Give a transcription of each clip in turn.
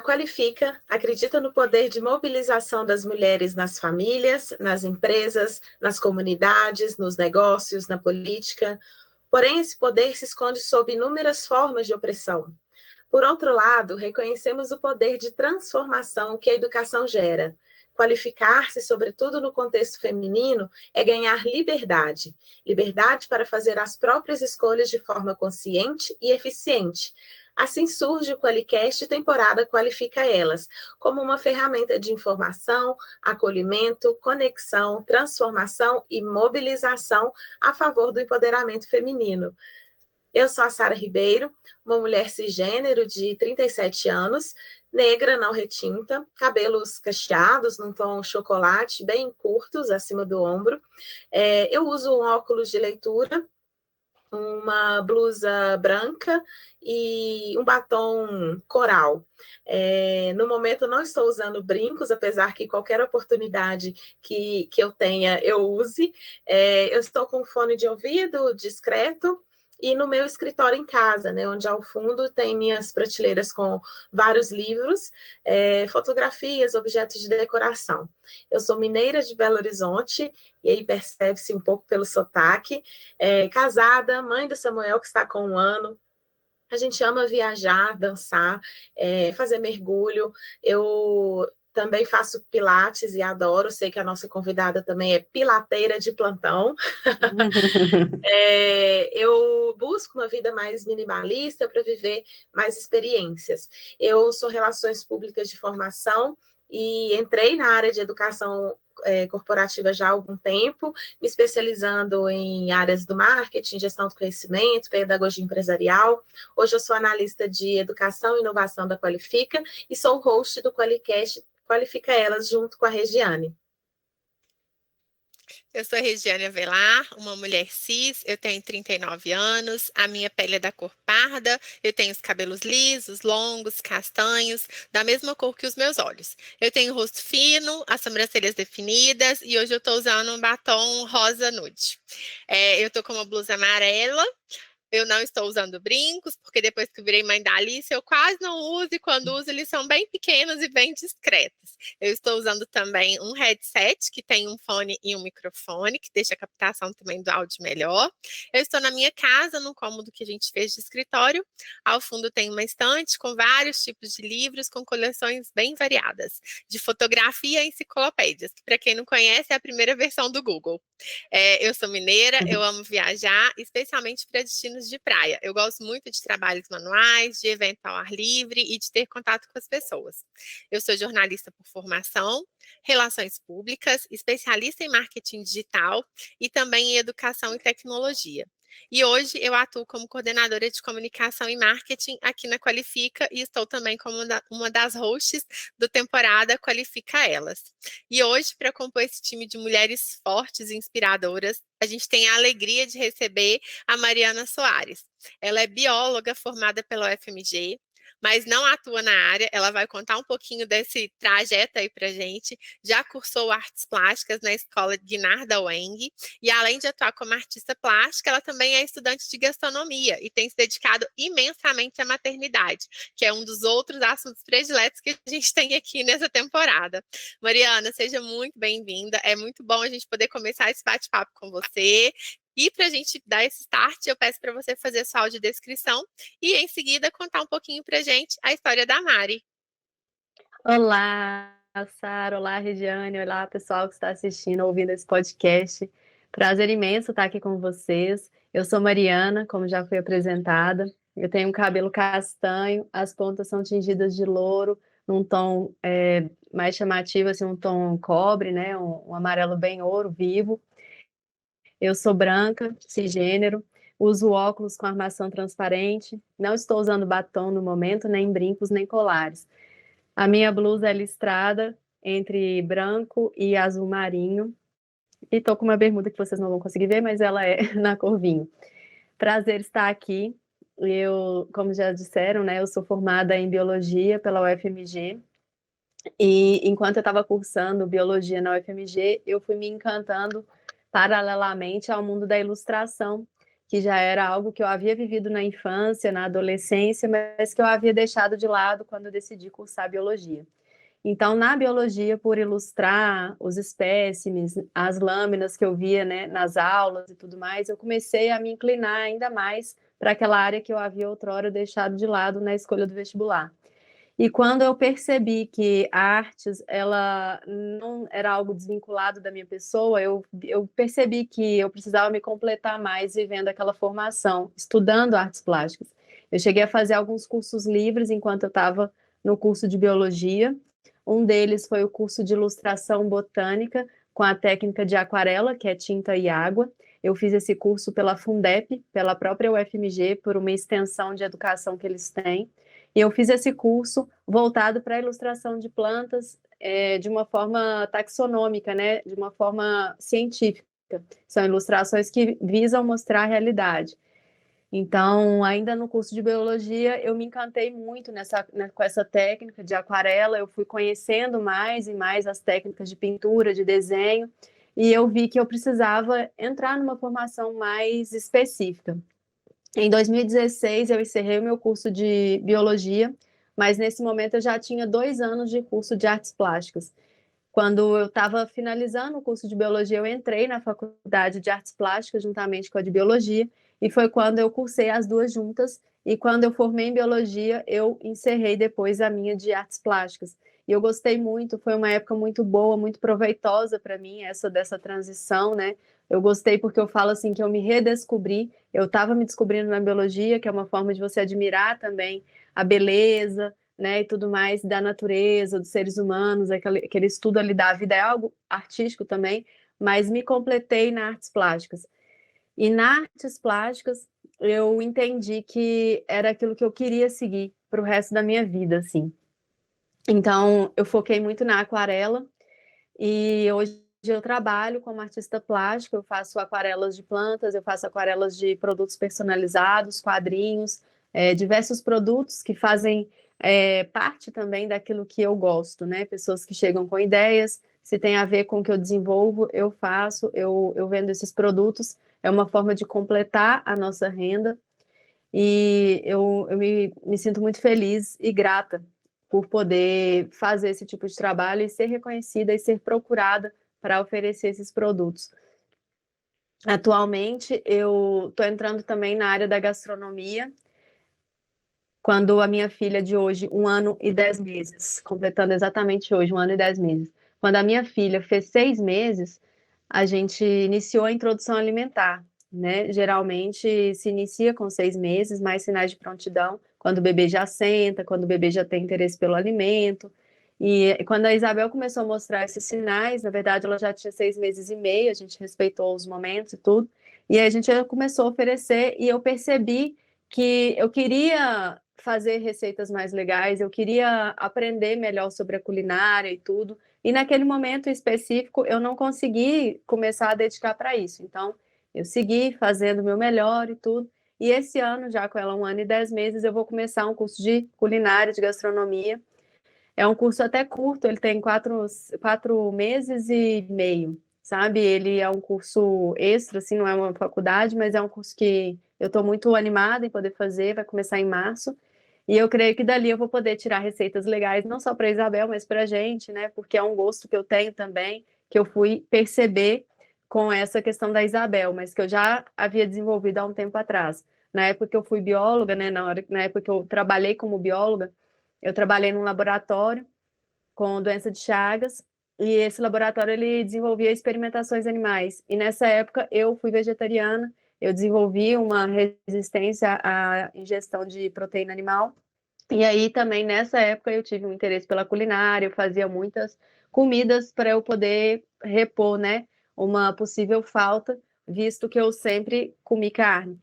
Qualifica acredita no poder de mobilização das mulheres nas famílias, nas empresas, nas comunidades, nos negócios, na política. Porém, esse poder se esconde sob inúmeras formas de opressão. Por outro lado, reconhecemos o poder de transformação que a educação gera. Qualificar-se, sobretudo no contexto feminino, é ganhar liberdade. Liberdade para fazer as próprias escolhas de forma consciente e eficiente. Assim surge o Qualicast temporada Qualifica Elas, como uma ferramenta de informação, acolhimento, conexão, transformação e mobilização a favor do empoderamento feminino. Eu sou a Sara Ribeiro, uma mulher cisgênero de 37 anos, negra, não retinta, cabelos cacheados num tom chocolate, bem curtos, acima do ombro. Eu uso um óculos de leitura, uma blusa branca e um batom coral. No momento não estou usando brincos, apesar que qualquer oportunidade que eu tenha, eu use. Eu estou com um fone de ouvido discreto, e no meu escritório em casa, né, onde ao fundo tem minhas prateleiras com vários livros, fotografias, objetos de decoração. Eu sou mineira de Belo Horizonte, e aí percebe-se um pouco pelo sotaque, casada, mãe do Samuel, que está com 1 ano. A gente ama viajar, dançar, fazer mergulho. Eu também faço pilates e adoro. Sei que a nossa convidada também é pilateira de plantão. Eu busco uma vida mais minimalista para viver mais experiências. Eu sou relações públicas de formação e entrei na área de educação corporativa já há algum tempo, me especializando em áreas do marketing, gestão do conhecimento, pedagogia empresarial. Hoje eu sou analista de educação e inovação da Qualifica e sou host do Qualicast Qualifica Elas, junto com a Regiane. Eu sou Regiane Avelar, uma mulher cis, eu tenho 39 anos, a minha pele é da cor parda, eu tenho os cabelos lisos, longos, castanhos, da mesma cor que os meus olhos. Eu tenho o rosto fino, as sobrancelhas definidas e hoje eu estou usando um batom rosa nude. Eu estou com uma blusa amarela. Eu não estou usando brincos, porque depois que eu virei mãe da Alice, eu quase não uso, e quando uso, eles são bem pequenos e bem discretos. Eu estou usando também um headset, que tem um fone e um microfone, que deixa a captação também do áudio melhor. Eu estou na minha casa, no cômodo que a gente fez de escritório. Ao fundo tem uma estante com vários tipos de livros, com coleções bem variadas, de fotografia e enciclopédias, que para quem não conhece, é a primeira versão do Google. Eu sou mineira, eu amo viajar, especialmente para destinos de praia. Eu gosto muito de trabalhos manuais, de evento ao ar livre e de ter contato com as pessoas. Eu sou jornalista por formação, relações públicas, especialista em marketing digital e também em educação e tecnologia. E hoje eu atuo como coordenadora de comunicação e marketing aqui na Qualifica e estou também como uma das hosts do temporada Qualifica Elas. E hoje, para compor esse time de mulheres fortes e inspiradoras, a gente tem a alegria de receber a Mariana Soares. Ela é bióloga formada pela UFMG, mas não atua na área. Ela vai contar um pouquinho desse trajeto aí pra gente. Já cursou artes plásticas na escola Guinard da UENG e além de atuar como artista plástica, ela também é estudante de gastronomia e tem se dedicado imensamente à maternidade, que é um dos outros assuntos prediletos que a gente tem aqui nessa temporada. Mariana, seja muito bem-vinda. É muito bom a gente poder começar esse bate-papo com você. E para a gente dar esse start, eu peço para você fazer sua audiodescrição e, em seguida, contar um pouquinho para a gente a história da Mari. Olá, Sara, olá, Regiane, olá, pessoal que está assistindo, ouvindo esse podcast. Prazer imenso estar aqui com vocês. Eu sou Mariana, como já fui apresentada. Eu tenho um cabelo castanho, as pontas são tingidas de louro, num tom mais chamativo, assim, um tom cobre, né? Um amarelo bem ouro, vivo. Eu sou branca, cisgênero, uso óculos com armação transparente, não estou usando batom no momento, nem brincos, nem colares. A minha blusa é listrada entre branco e azul marinho. E tô com uma bermuda que vocês não vão conseguir ver, mas ela é na cor vinho. Prazer estar aqui. Eu, como já disseram, né, eu sou formada em biologia pela UFMG. E enquanto eu estava cursando biologia na UFMG, eu fui me encantando paralelamente ao mundo da ilustração, que já era algo que eu havia vivido na infância, na adolescência, mas que eu havia deixado de lado quando eu decidi cursar biologia. Então, na biologia, por ilustrar os espécimes, as lâminas que eu via, né, nas aulas e tudo mais, eu comecei a me inclinar ainda mais para aquela área que eu havia outrora deixado de lado na escolha do vestibular. E quando eu percebi que a artes, ela não era algo desvinculado da minha pessoa, eu percebi que eu precisava me completar mais vivendo aquela formação, estudando artes plásticas. Eu cheguei a fazer alguns cursos livres enquanto eu estava no curso de biologia. Um deles foi o curso de ilustração botânica com a técnica de aquarela, que é tinta e água. Eu fiz esse curso pela Fundep, pela própria UFMG, por uma extensão de educação que eles têm. E eu fiz esse curso voltado para a ilustração de plantas de uma forma taxonômica, né? De uma forma científica. São ilustrações que visam mostrar a realidade. Então, ainda no curso de biologia, eu me encantei muito com essa técnica de aquarela. Eu fui conhecendo mais e mais as técnicas de pintura, de desenho, e eu vi que eu precisava entrar numa formação mais específica. Em 2016, eu encerrei o meu curso de biologia, mas nesse momento eu já tinha 2 anos de curso de artes plásticas. Quando eu estava finalizando o curso de biologia, eu entrei na faculdade de artes plásticas juntamente com a de biologia, e foi quando eu cursei as duas juntas, e quando eu formei em biologia, eu encerrei depois a minha de artes plásticas. E eu gostei muito, foi uma época muito boa, muito proveitosa para mim, essa dessa transição, né? Eu gostei porque eu falo assim que eu me redescobri, eu estava me descobrindo na biologia, que é uma forma de você admirar também a beleza, né, e tudo mais da natureza, dos seres humanos, aquele estudo ali da vida é algo artístico também, mas me completei nas artes plásticas. E nas artes plásticas eu entendi que era aquilo que eu queria seguir para o resto da minha vida, assim. Então eu foquei muito na aquarela e hoje eu trabalho como artista plástica, eu faço aquarelas de plantas, eu faço aquarelas de produtos personalizados, quadrinhos, diversos produtos que fazem parte também daquilo que eu gosto, né? Pessoas que chegam com ideias, se tem a ver com o que eu desenvolvo, eu faço, eu vendo esses produtos, é uma forma de completar a nossa renda, e eu me sinto muito feliz e grata por poder fazer esse tipo de trabalho e ser reconhecida e ser procurada para oferecer esses produtos. Atualmente, eu estou entrando também na área da gastronomia, quando a minha filha de hoje, 1 ano e 10 meses, completando exatamente hoje, 1 ano e 10 meses, quando a minha filha fez 6 meses, a gente iniciou a introdução alimentar, né? Geralmente se inicia com 6 meses, mais sinais de prontidão, quando o bebê já senta, quando o bebê já tem interesse pelo alimento. E quando a Isabel começou a mostrar esses sinais, na verdade ela já tinha 6 meses e meio, a gente respeitou os momentos e tudo, e aí a gente começou a oferecer, e eu percebi que eu queria fazer receitas mais legais, eu queria aprender melhor sobre a culinária e tudo, e naquele momento específico eu não consegui começar a dedicar para isso. Então, eu segui fazendo o meu melhor e tudo. E esse ano, já com ela 1 ano e 10 meses, eu vou começar um curso de culinária, de gastronomia. É um curso até curto, ele tem 4 meses e meio, sabe? Ele é um curso extra, assim, não é uma faculdade, mas é um curso que eu estou muito animada em poder fazer, vai começar em março. E eu creio que dali eu vou poder tirar receitas legais, não só para a Isabel, mas para a gente, né? Porque é um gosto que eu tenho também, que eu fui perceber com essa questão da Isabel, mas que eu já havia desenvolvido há um tempo atrás. Na época que eu fui bióloga, né? Na época que eu trabalhei como bióloga, eu trabalhei num laboratório com doença de Chagas, e esse laboratório ele desenvolvia experimentações animais. E nessa época eu fui vegetariana, eu desenvolvi uma resistência à ingestão de proteína animal. E aí também nessa época eu tive um interesse pela culinária, eu fazia muitas comidas para eu poder repor, né, uma possível falta, visto que eu sempre comi carne.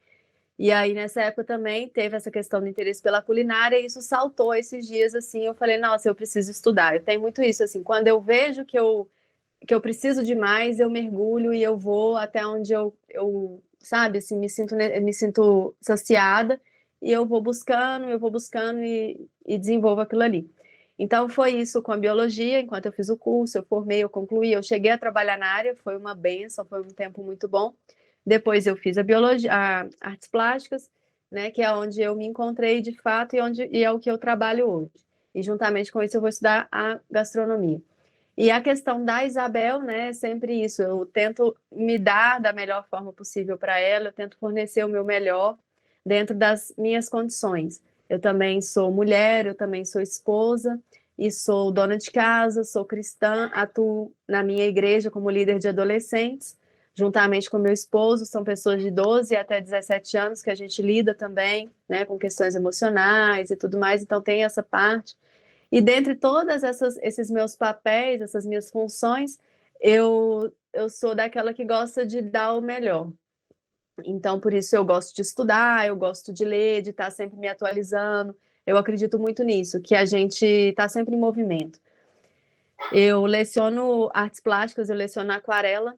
E aí, nessa época também, teve essa questão do interesse pela culinária, e isso saltou esses dias, assim, eu falei, nossa, eu preciso estudar. Eu tenho muito isso, assim, quando eu vejo que eu preciso de mais, eu mergulho e eu vou até onde eu sabe, assim, me sinto saciada, e eu vou buscando e desenvolvo aquilo ali. Então, foi isso com a biologia, enquanto eu fiz o curso, eu formei, eu concluí, eu cheguei a trabalhar na área, foi uma benção, foi um tempo muito bom. Depois eu fiz a biologia, artes plásticas, né, que é onde eu me encontrei de fato e é o que eu trabalho hoje. E juntamente com isso eu vou estudar a gastronomia. E a questão da Isabel, né, é sempre isso. Eu tento me dar da melhor forma possível para ela, eu tento fornecer o meu melhor dentro das minhas condições. Eu também sou mulher, eu também sou esposa e sou dona de casa, sou cristã, atuo na minha igreja como líder de adolescentes, juntamente com meu esposo, são pessoas de 12 até 17 anos que a gente lida também, né, com questões emocionais e tudo mais, então tem essa parte. E dentre todas esses meus papéis, essas minhas funções, eu sou daquela que gosta de dar o melhor. Então, por isso eu gosto de estudar, eu gosto de ler, de estar sempre me atualizando. Eu acredito muito nisso, que a gente está sempre em movimento. Eu leciono artes plásticas, eu leciono aquarela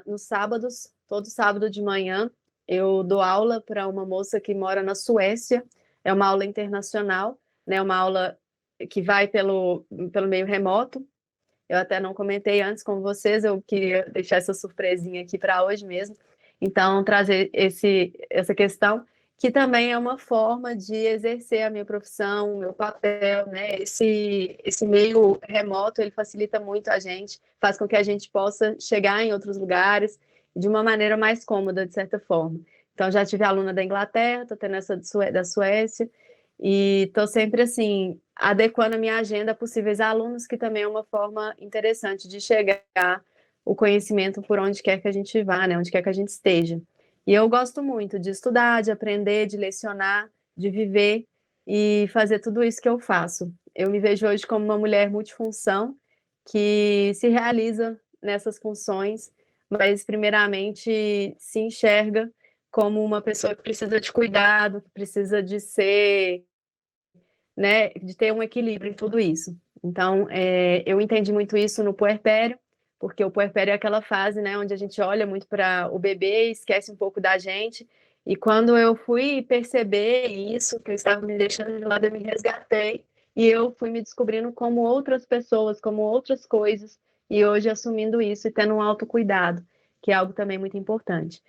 nos sábados, todo sábado de manhã. Eu dou aula para uma moça que mora na Suécia, é uma aula internacional, né? Uma aula que vai pelo meio remoto. Eu até não comentei antes com vocês, eu queria deixar essa surpresinha aqui para hoje mesmo. Então, trazer essa questão, que também é uma forma de exercer a minha profissão, o meu papel, né? Esse meio remoto, ele facilita muito a gente, faz com que a gente possa chegar em outros lugares de uma maneira mais cômoda, de certa forma. Então, já tive aluna da Inglaterra, estou tendo essa da Suécia, e estou sempre, assim, adequando a minha agenda a possíveis alunos, que também é uma forma interessante de chegar o conhecimento por onde quer que a gente vá, né? Onde quer que a gente esteja. E eu gosto muito de estudar, de aprender, de lecionar, de viver e fazer tudo isso que eu faço. Eu me vejo hoje como uma mulher multifunção que se realiza nessas funções, mas primeiramente se enxerga como uma pessoa que precisa de cuidado, que precisa de ser, né, de ter um equilíbrio em tudo isso. Então, eu entendi muito isso no puerpério, porque o puerpério é aquela fase, né, onde a gente olha muito para o bebê, esquece um pouco da gente. E quando eu fui perceber isso, que eu estava me deixando de lado, eu me resgatei e eu fui me descobrindo como outras pessoas, como outras coisas, e hoje assumindo isso e tendo um autocuidado, que é algo também muito importante.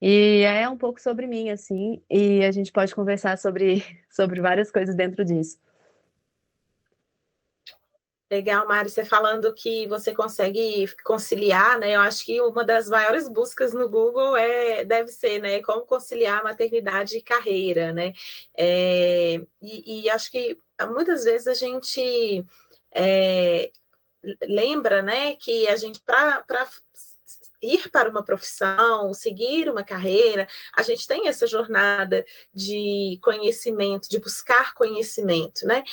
E é um pouco sobre mim, assim, e a gente pode conversar sobre várias coisas dentro disso. Legal, Mari, você falando que você consegue conciliar, né? Eu acho que uma das maiores buscas no Google deve ser, né? Como conciliar maternidade e carreira, né? E acho que muitas vezes a gente lembra, né, que a gente, para ir para uma profissão, seguir uma carreira, a gente tem essa jornada de conhecimento, de buscar conhecimento, né?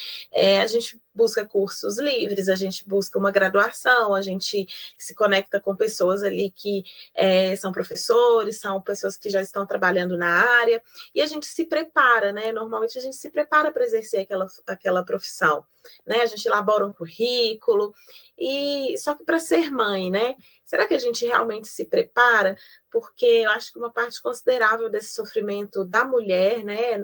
A gente busca cursos livres, a gente busca uma graduação, a gente se conecta com pessoas ali que são professores, são pessoas que já estão trabalhando na área, e a gente se prepara, né? Normalmente a gente se prepara para exercer aquela profissão, né? A gente elabora um currículo, e só que para ser mãe, né? Será que a gente realmente se prepara? Porque eu acho que uma parte considerável desse sofrimento da mulher, né,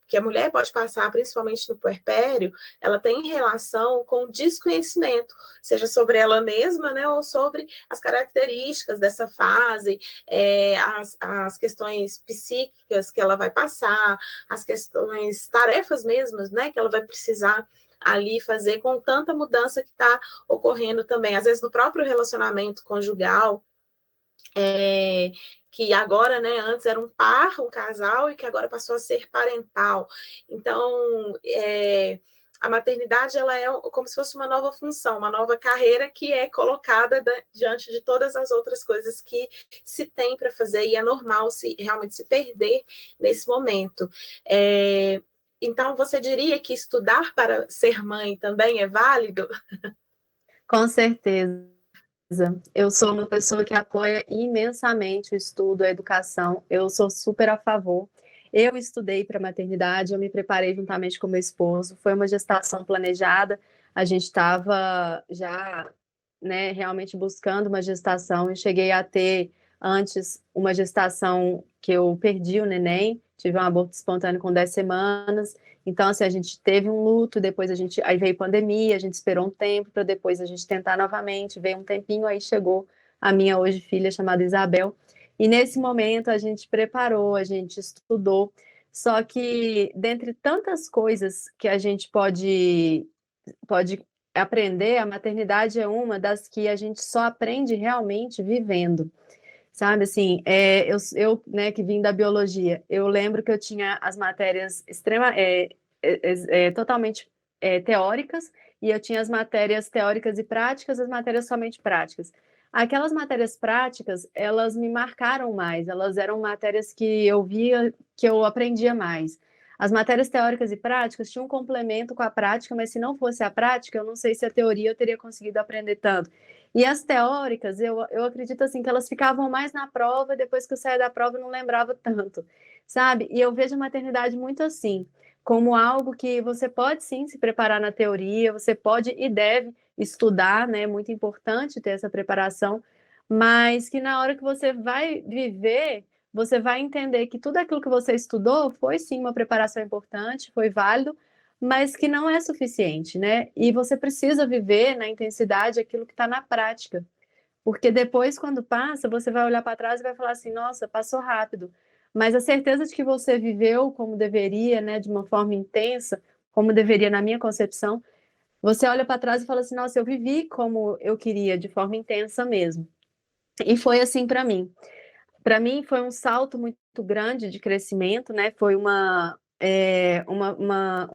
que a mulher pode passar, principalmente no puerpério, ela tem relação com o desconhecimento, seja sobre ela mesma, né, ou sobre as características dessa fase, as questões psíquicas que ela vai passar, as questões, tarefas mesmas, né, que ela vai precisar ali fazer com tanta mudança que está ocorrendo também, às vezes no próprio relacionamento conjugal, que agora, né, antes era um par, um casal, e que agora passou a ser parental. Então, a maternidade, ela é como se fosse uma nova função, uma nova carreira que é colocada diante de todas as outras coisas que se tem para fazer, e é normal realmente se perder nesse momento. Então, você diria que estudar para ser mãe também é válido? Com certeza. Eu sou uma pessoa que apoia imensamente o estudo, a educação. Eu sou super a favor. Eu estudei para maternidade, eu me preparei juntamente com meu esposo. Foi uma gestação planejada. A gente estava já, né, realmente buscando uma gestação. Eu cheguei a ter antes uma gestação que eu perdi o neném, tive um aborto espontâneo com 10 semanas. Então, assim, a gente teve um luto, depois aí veio pandemia, a gente esperou um tempo para depois a gente tentar novamente, veio um tempinho, aí chegou a minha hoje filha chamada Isabel. E nesse momento a gente preparou, a gente estudou, só que dentre tantas coisas que a gente pode aprender, a maternidade é uma das que a gente só aprende realmente vivendo. Sabe, assim, né, que vim da biologia, eu lembro que eu tinha as matérias totalmente teóricas, e eu tinha as matérias teóricas e práticas, as matérias somente práticas. Aquelas matérias práticas, elas me marcaram mais, elas eram matérias que eu via, que eu aprendia mais. As matérias teóricas e práticas tinham um complemento com a prática, mas se não fosse a prática, eu não sei se a teoria eu teria conseguido aprender tanto. E as teóricas, eu acredito assim que elas ficavam mais na prova, depois que eu saía da prova eu não lembrava tanto, sabe? E eu vejo a maternidade muito assim, como algo que você pode sim se preparar na teoria, você pode e deve estudar, né? É muito importante ter essa preparação, mas que na hora que você vai viver, você vai entender que tudo aquilo que você estudou foi sim uma preparação importante, foi válido, mas que não é suficiente, né? E você precisa viver na intensidade aquilo que está na prática. Porque depois, quando passa, você vai olhar para trás e vai falar assim, nossa, passou rápido. Mas a certeza de que você viveu como deveria, né, de uma forma intensa, como deveria na minha concepção, você olha para trás e fala assim, nossa, eu vivi como eu queria, de forma intensa mesmo. E foi assim para mim. Para mim foi um salto muito grande de crescimento, né? Foi um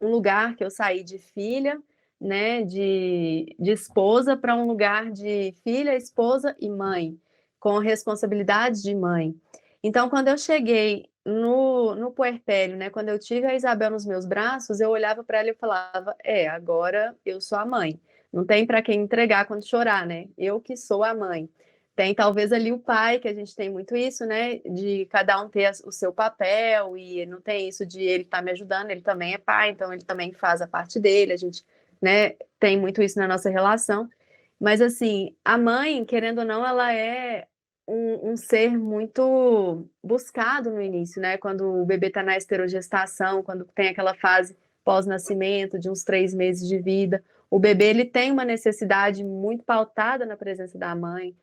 lugar que eu saí de filha, né? De esposa para um lugar de filha, esposa e mãe, com responsabilidade de mãe. Então, quando eu cheguei no puerpério, né? Quando eu tive a Isabel nos meus braços, eu olhava para ela e falava: agora eu sou a mãe. Não tem para quem entregar quando chorar, né? Eu que sou a mãe. Tem talvez ali o pai, que a gente tem muito isso, né? De cada um ter o seu papel, e não tem isso de ele estar me ajudando, ele também é pai, então ele também faz a parte dele, a gente, né, tem muito isso na nossa relação. Mas assim, a mãe, querendo ou não, ela é um ser muito buscado no início, né? Quando o bebê está na esterogestação, quando tem aquela fase pós-nascimento, de uns 3 meses de vida, o bebê ele tem uma necessidade muito pautada na presença da mãe,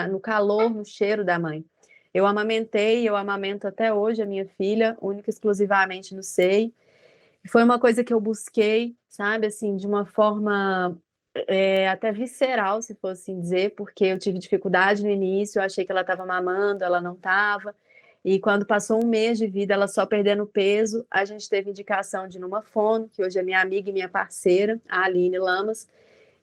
no calor, no cheiro da mãe. Eu amamentei, eu amamento até hoje a minha filha, única e exclusivamente no seio. Foi uma coisa que eu busquei, sabe, assim, de uma forma até visceral, se fosse assim dizer, porque eu tive dificuldade no início, eu achei que ela estava mamando, ela não estava. E quando passou 1 mês de vida, ela só perdendo peso, a gente teve indicação de ir numa fono, que hoje é minha amiga e minha parceira, a Aline Lamas,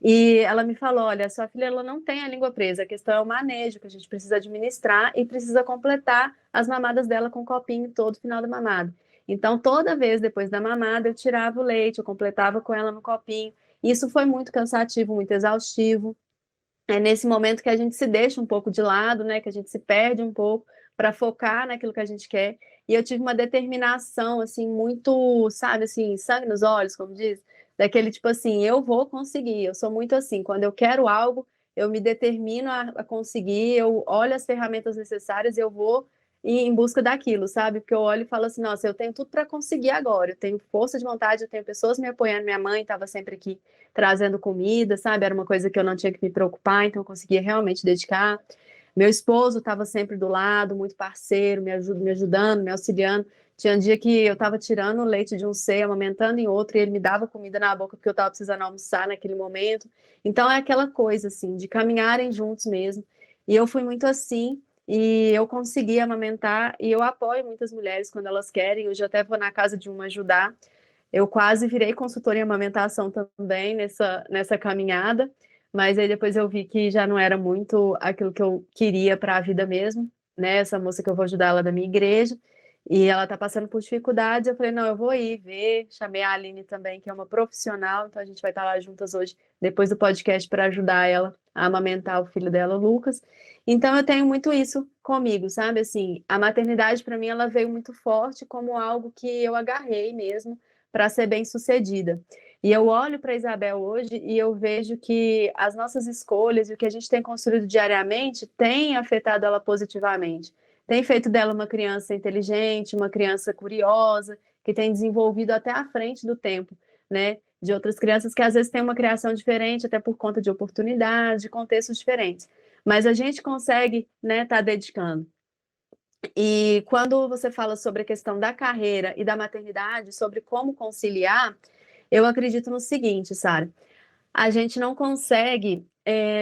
e ela me falou, olha, sua filha ela não tem a língua presa, a questão é o manejo, que a gente precisa administrar e precisa completar as mamadas dela com um copinho todo final da mamada. Então, toda vez depois da mamada, eu tirava o leite, eu completava com ela no copinho. Isso foi muito cansativo, muito exaustivo. É nesse momento que a gente se deixa um pouco de lado, né? Que a gente se perde um pouco para focar naquilo que a gente quer. E eu tive uma determinação, assim, muito, sabe, assim, sangue nos olhos, como diz, daquele tipo assim, eu vou conseguir. Eu sou muito assim, quando eu quero algo, eu me determino a conseguir, eu olho as ferramentas necessárias e eu vou em busca daquilo, sabe? Porque eu olho e falo assim, nossa, eu tenho tudo para conseguir agora. Eu tenho força de vontade, eu tenho pessoas me apoiando. Minha mãe estava sempre aqui trazendo comida, sabe? Era uma coisa que eu não tinha que me preocupar, então eu conseguia realmente dedicar. Meu esposo estava sempre do lado, muito parceiro, me ajudando, me auxiliando. Tinha um dia que eu estava tirando o leite de um seio, amamentando em outro, e ele me dava comida na boca porque eu estava precisando almoçar naquele momento. Então é aquela coisa, assim, de caminharem juntos mesmo. E eu fui muito assim, e eu consegui amamentar, e eu apoio muitas mulheres quando elas querem. Hoje eu até vou na casa de uma ajudar. Eu quase virei consultora em amamentação também nessa caminhada, mas aí depois eu vi que já não era muito aquilo que eu queria para a vida mesmo, né? Essa moça que eu vou ajudar ela da minha igreja, e ela está passando por dificuldades. Eu falei, não, eu vou ir ver. Chamei a Aline também, que é uma profissional, então a gente vai estar lá juntas hoje, depois do podcast, para ajudar ela a amamentar o filho dela, o Lucas. Então eu tenho muito isso comigo, sabe? Assim, a maternidade para mim ela veio muito forte como algo que eu agarrei mesmo para ser bem-sucedida. E eu olho para Isabel hoje e eu vejo que as nossas escolhas e o que a gente tem construído diariamente tem afetado ela positivamente. Tem feito dela uma criança inteligente, uma criança curiosa, que tem desenvolvido até à frente do tempo, né? De outras crianças que às vezes têm uma criação diferente, até por conta de oportunidades, de contextos diferentes. mas a gente consegue, né, tá dedicando. E quando você fala sobre a questão da carreira e da maternidade, sobre como conciliar, eu acredito no seguinte, Sara, a gente não consegue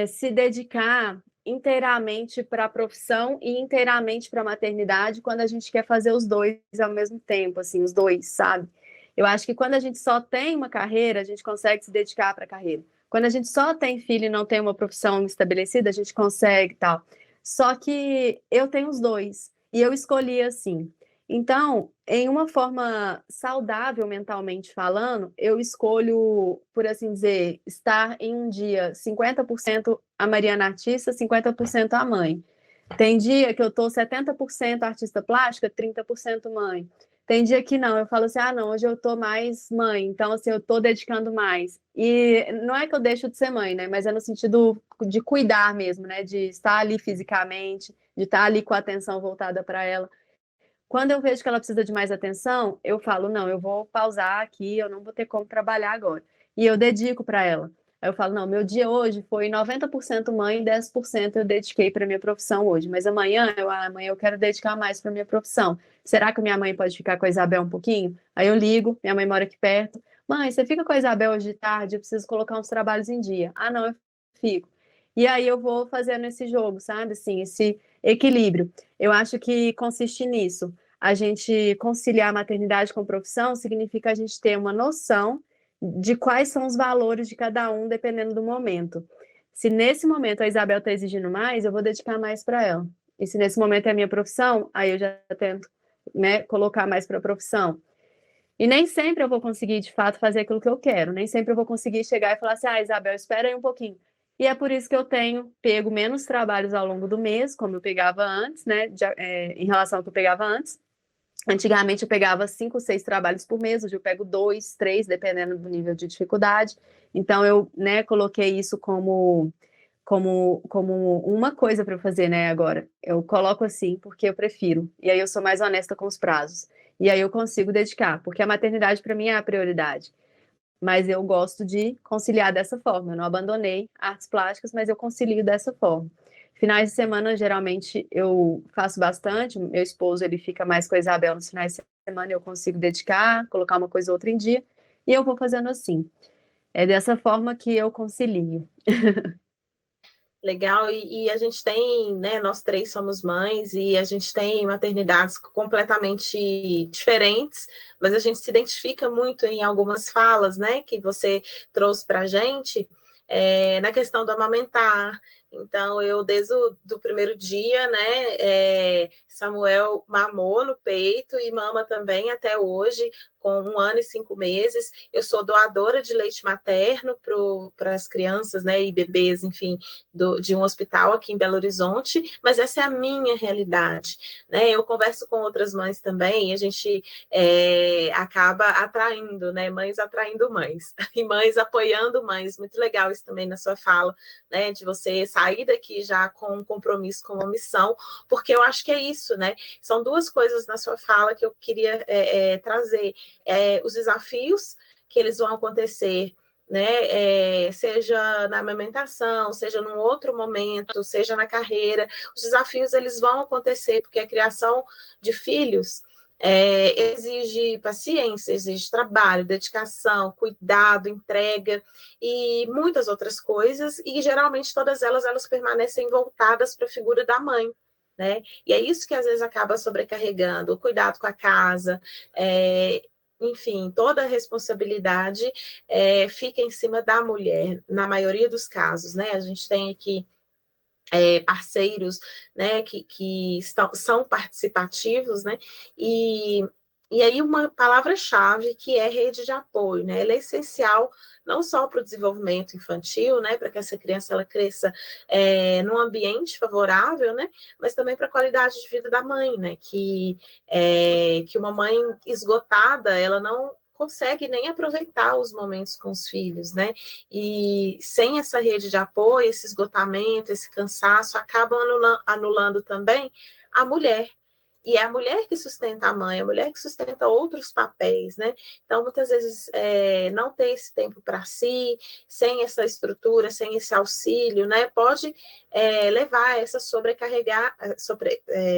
se dedicar inteiramente para a profissão e inteiramente para a maternidade quando a gente quer fazer os dois ao mesmo tempo, assim, os dois, sabe? Eu acho que quando a gente só tem uma carreira, a gente consegue se dedicar para a carreira. Quando a gente só tem filho e não tem uma profissão estabelecida, a gente consegue tal. Só que eu tenho os dois e eu escolhi assim. Então, em uma forma saudável mentalmente falando, eu escolho, por assim dizer, estar em um dia 50% a Mariana artista, 50% a mãe. Tem dia que eu tô 70% artista plástica, 30% mãe. Tem dia que não, eu falo assim, ah, não, hoje eu tô mais mãe, então assim, eu tô dedicando mais. E não é que eu deixo de ser mãe, né, mas é no sentido de cuidar mesmo, né, de estar ali fisicamente, de estar ali com a atenção voltada para ela. Quando eu vejo que ela precisa de mais atenção, eu falo, não, eu vou pausar aqui, eu não vou ter como trabalhar agora. E eu dedico para ela. Aí eu falo, não, meu dia hoje foi 90% mãe, 10% eu dediquei para minha profissão hoje, mas amanhã eu quero dedicar mais para minha profissão. Será que minha mãe pode ficar com a Isabel um pouquinho? Aí eu ligo, minha mãe mora aqui perto. Mãe, você fica com a Isabel hoje de tarde, eu preciso colocar uns trabalhos em dia. Ah, não, eu fico. E aí eu vou fazendo esse jogo, sabe? Assim, esse equilíbrio. Eu acho que consiste nisso. A gente conciliar a maternidade com profissão significa a gente ter uma noção de quais são os valores de cada um, dependendo do momento. Se nesse momento a Isabel está exigindo mais, eu vou dedicar mais para ela. E se nesse momento é a minha profissão, aí eu já tento, né, colocar mais para a profissão. E nem sempre eu vou conseguir, de fato, fazer aquilo que eu quero. Nem sempre eu vou conseguir chegar e falar assim, ah, Isabel, espera aí um pouquinho. E é por isso que eu tenho pego menos trabalhos ao longo do mês, como eu pegava antes, né, em relação ao que eu pegava antes. Antigamente eu pegava 5, 6 trabalhos por mês, hoje eu pego 2, 3, dependendo do nível de dificuldade. Então eu, né, coloquei isso como uma coisa para eu fazer, né, agora. Eu coloco assim porque eu prefiro. E aí eu sou mais honesta com os prazos. E aí eu consigo dedicar, porque a maternidade para mim é a prioridade. Mas eu gosto de conciliar dessa forma. Eu não abandonei artes plásticas, mas eu concilio dessa forma. Finais de semana, geralmente, eu faço bastante. Meu esposo, ele fica mais com a Isabel nos finais de semana, eu consigo dedicar, colocar uma coisa ou outra em dia, e eu vou fazendo assim. É dessa forma que eu concilio. Legal, e a gente tem, né, nós três somos mães e a gente tem maternidades completamente diferentes, mas a gente se identifica muito em algumas falas, né, que você trouxe para a gente, na questão do amamentar. Então, eu, desde o do primeiro dia, né, Samuel mamou no peito e mama também até hoje, com 1 ano e 5 meses. Eu sou doadora de leite materno para as crianças, né, e bebês, enfim, de um hospital aqui em Belo Horizonte, mas essa é a minha realidade, né? Eu converso com outras mães também e a gente acaba atraindo, né? Mães atraindo mães e mães apoiando mães. Muito legal isso também na sua fala, né? De você sair daqui já com um compromisso, com uma missão, porque eu acho que é isso, né? São duas coisas na sua fala que eu queria trazer. Os desafios que eles vão acontecer, né? Seja na amamentação, seja num outro momento, seja na carreira, os desafios eles vão acontecer, porque a criação de filhos exige paciência, exige trabalho, dedicação, cuidado, entrega e muitas outras coisas, e geralmente todas elas permanecem voltadas para a figura da mãe. Né? E é isso que às vezes acaba sobrecarregando, o cuidado com a casa, enfim, toda a responsabilidade fica em cima da mulher, na maioria dos casos, né? A gente tem aqui parceiros, né, que são participativos, né? E aí uma palavra-chave que é rede de apoio, né? Ela é essencial não só para o desenvolvimento infantil, né, para que essa criança ela cresça num ambiente favorável, né, mas também para a qualidade de vida da mãe, né, que uma mãe esgotada, ela não consegue nem aproveitar os momentos com os filhos, né? E sem essa rede de apoio, esse esgotamento, esse cansaço, acabam anulando também a mulher, E é a mulher que sustenta a mãe, a mulher que sustenta outros papéis, né? Então, muitas vezes, não ter esse tempo para si, sem essa estrutura, sem esse auxílio, né? Pode levar essa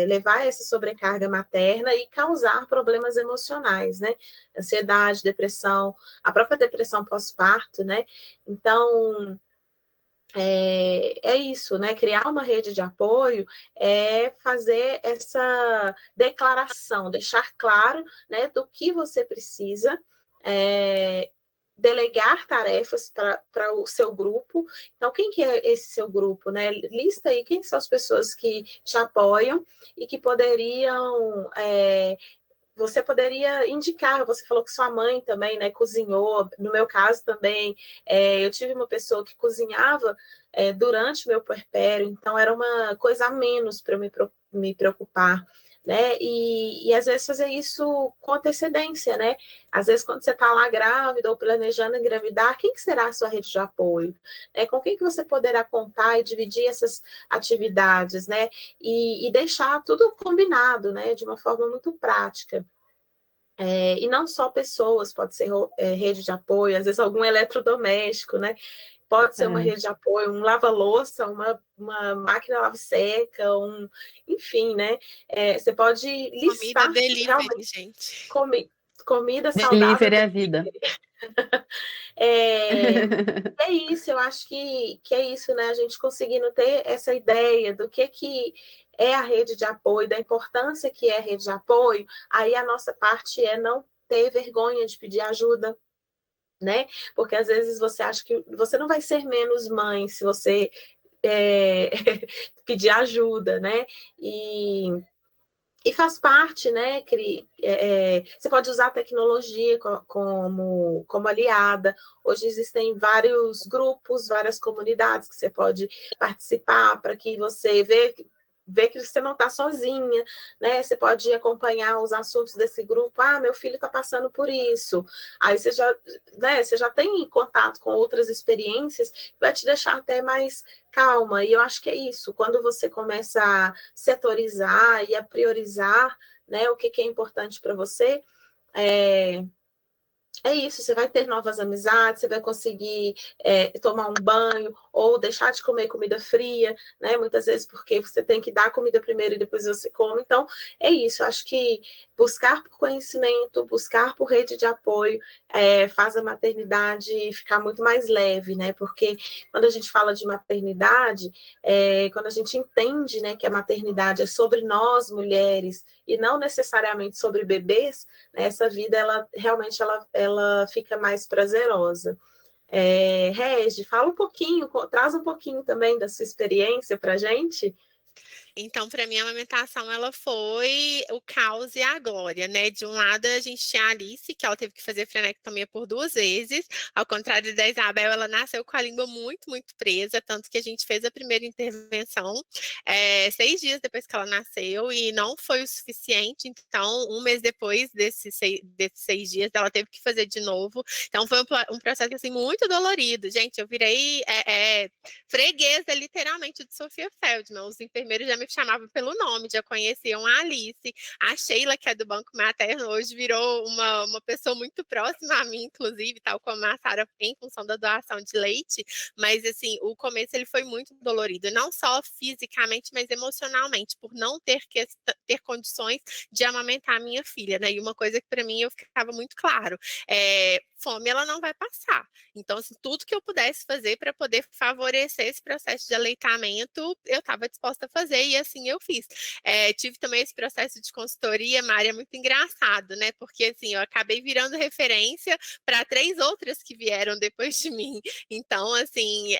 levar essa sobrecarga materna e causar problemas emocionais, né? Ansiedade, depressão, a própria depressão pós-parto, né? Então, é isso, né? Criar uma rede de apoio é fazer essa declaração, deixar claro, né, do que você precisa, delegar tarefas para o seu grupo. Então, quem que é esse seu grupo, né? Lista aí quem são as pessoas que te apoiam e que poderiam você poderia indicar, você falou que sua mãe também, né, cozinhou, no meu caso também, eu tive uma pessoa que cozinhava durante o meu puerpério, então era uma coisa a menos para eu me preocupar, né, e às vezes fazer isso com antecedência, né, às vezes quando você está lá grávida ou planejando engravidar, quem que será a sua rede de apoio? Com quem que você poderá contar e dividir essas atividades, né, e deixar tudo combinado, né, de uma forma muito prática. E não só pessoas, pode ser rede de apoio, às vezes algum eletrodoméstico, né? Pode ser uma rede de apoio, um lava-louça, uma máquina lava-seca, enfim, né? Você pode listar Comida delivery, realmente gente. comida saudável. Delivery é a vida. É isso, eu acho que é isso, né? A gente conseguindo ter essa ideia do que é a rede de apoio, da importância que é a rede de apoio, aí a nossa parte é não ter vergonha de pedir ajuda, né? Porque às vezes você acha que você não vai ser menos mãe se você pedir ajuda, né? E faz parte, né? Você pode usar a tecnologia como aliada. Hoje existem vários grupos, várias comunidades que você pode participar para que você ver que você não está sozinha, né? Você pode acompanhar os assuntos desse grupo. Ah, meu filho está passando por isso. Aí você já tem contato com outras experiências, vai te deixar até mais calma. E eu acho que é isso. Quando você começa a setorizar e a priorizar, né, o que é importante para você, é isso, você vai ter novas amizades, você vai conseguir tomar um banho ou deixar de comer comida fria, né? Muitas vezes porque você tem que dar a comida primeiro e depois você come. Então, é isso. Acho que buscar por conhecimento, buscar por rede de apoio faz a maternidade ficar muito mais leve, né? Porque quando a gente fala de maternidade, quando a gente entende, né, que a maternidade é sobre nós, mulheres, e não necessariamente sobre bebês, né, essa vida, ela realmente ela fica mais prazerosa. Regi, fala um pouquinho, traz um pouquinho também da sua experiência para a gente. Então, para mim, a amamentação, ela foi o caos e a glória, né? De um lado, a gente tinha a Alice, que ela teve que fazer frenectomia por 2 vezes. Ao contrário da Isabel, ela nasceu com a língua muito, muito presa, tanto que a gente fez a primeira intervenção 6 dias depois que ela nasceu e não foi o suficiente. Então, 1 mês depois desses 6 dias, ela teve que fazer de novo. Então, foi um processo, assim, muito dolorido. Gente, eu virei freguesa, literalmente, de Sofia Feldman. Os enfermeiros já me chamavam pelo nome, já conheciam a Alice. A Sheila, que é do Banco Materno, hoje virou uma pessoa muito próxima a mim, inclusive, tal como a Sara, em função da doação de leite. Mas, assim, o começo ele foi muito dolorido, não só fisicamente, mas emocionalmente, por não ter condições de amamentar a minha filha, né? E uma coisa que para mim eu ficava muito claro, fome ela não vai passar. Então, assim, tudo que eu pudesse fazer para poder favorecer esse processo de aleitamento, eu estava disposta a fazer e assim eu fiz. Tive também esse processo de consultoria, Mária, muito engraçado, né? Porque assim, eu acabei virando referência para 3 outras que vieram depois de mim. Então, assim,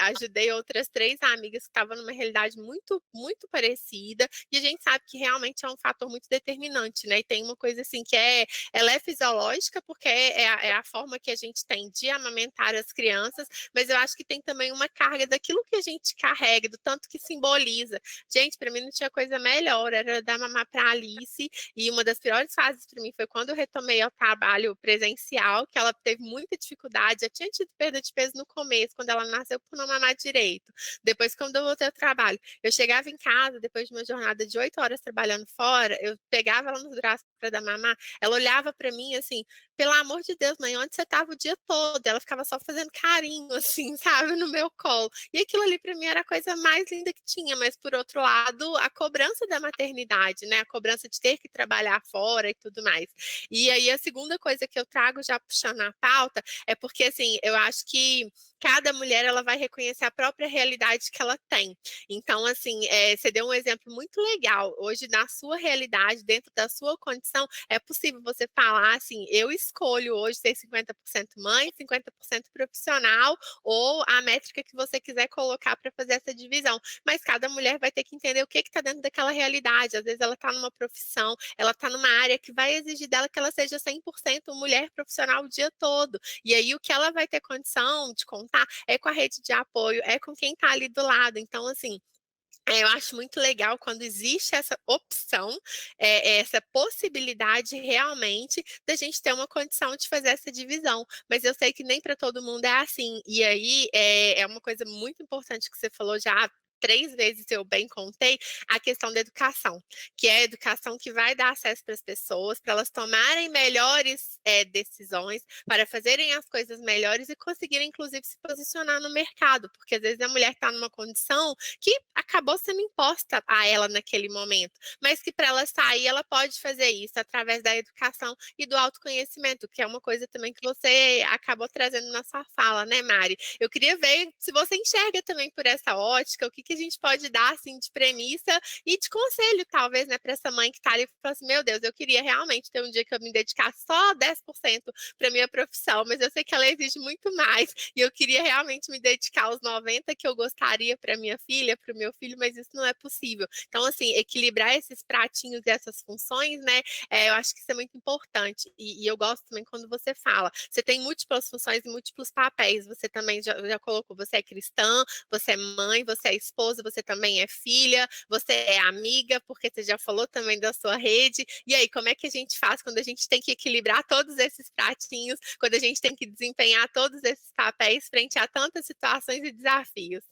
ajudei outras 3 amigas que estavam numa realidade muito, muito parecida, e a gente sabe que realmente é um fator muito determinante, né? E tem uma coisa assim que ela é fisiológica, porque é a a forma que a gente tem de amamentar as crianças, mas eu acho que tem também uma carga daquilo que a gente carrega, do tanto que simboliza. Gente, para mim não tinha coisa melhor, era dar mamar para Alice, e uma das piores fases para mim foi quando eu retomei ao trabalho presencial, que ela teve muita dificuldade, já tinha tido perda de peso no começo, quando ela nasceu por não mamar direito. Depois, quando eu voltei ao trabalho, eu chegava em casa, depois de uma jornada de 8 horas trabalhando fora, eu pegava ela nos braços para dar mamar, ela olhava para mim assim, pelo amor de Deus, mãe, onde você estava o dia todo? Ela ficava só fazendo carinho, assim, sabe, no meu colo. E aquilo ali para mim era a coisa mais linda que tinha, mas por outro lado, a cobrança da maternidade, né? A cobrança de ter que trabalhar fora e tudo mais. E aí a segunda coisa que eu trago, já puxando a pauta, é porque, assim, eu acho que cada mulher ela vai reconhecer a própria realidade que ela tem. Então, assim, você deu um exemplo muito legal. Hoje, na sua realidade, dentro da sua condição, é possível você falar assim: eu escolho hoje ser 50% mãe, 50% profissional, ou a métrica que você quiser colocar para fazer essa divisão. Mas cada mulher vai ter que entender o que está dentro daquela realidade. Às vezes ela está numa profissão, ela está numa área que vai exigir dela que ela seja 100% mulher profissional o dia todo. E aí o que ela vai ter condição de contar é com a rede de apoio, é com quem está ali do lado. Então, assim, eu acho muito legal quando existe essa opção, essa possibilidade realmente da gente ter uma condição de fazer essa divisão. Mas eu sei que nem para todo mundo é assim. E aí é uma coisa muito importante que você falou já 3 vezes, eu bem contei, a questão da educação, que é a educação que vai dar acesso para as pessoas, para elas tomarem melhores decisões, para fazerem as coisas melhores e conseguirem, inclusive, se posicionar no mercado, porque às vezes a mulher está numa condição que acabou sendo imposta a ela naquele momento, mas que para ela sair, ela pode fazer isso através da educação e do autoconhecimento, que é uma coisa também que você acabou trazendo na sua fala, né, Mari? Eu queria ver se você enxerga também por essa ótica, o que a gente pode dar, assim, de premissa e de conselho, talvez, né, para essa mãe que está ali e fala assim: meu Deus, eu queria realmente ter um dia que eu me dedicasse só 10% para minha profissão, mas eu sei que ela exige muito mais, e eu queria realmente me dedicar aos 90% que eu gostaria para minha filha, para o meu filho, mas isso não é possível. Então, assim, equilibrar esses pratinhos e essas funções, né, eu acho que isso é muito importante, e eu gosto também quando você fala, você tem múltiplas funções e múltiplos papéis, você também já colocou, você é cristã, você é mãe, você é esposa, você também é filha, você é amiga, porque você já falou também da sua rede. E aí, como é que a gente faz quando a gente tem que equilibrar todos esses pratinhos, quando a gente tem que desempenhar todos esses papéis frente a tantas situações e desafios?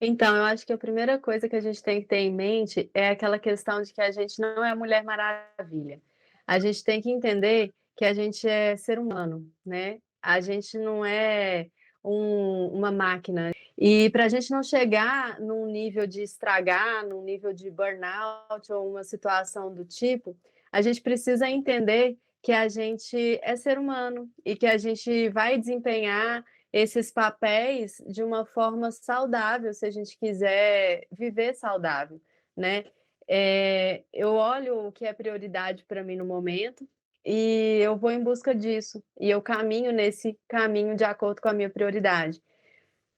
Então, eu acho que a primeira coisa que a gente tem que ter em mente é aquela questão de que a gente não é a Mulher Maravilha. A gente tem que entender que a gente é ser humano, né? A gente não é uma máquina. E para a gente não chegar num nível de estragar, num nível de burnout ou uma situação do tipo, a gente precisa entender que a gente é ser humano e que a gente vai desempenhar esses papéis de uma forma saudável, se a gente quiser viver saudável, né? Eu olho o que é prioridade para mim no momento e eu vou em busca disso, e eu caminho nesse caminho de acordo com a minha prioridade.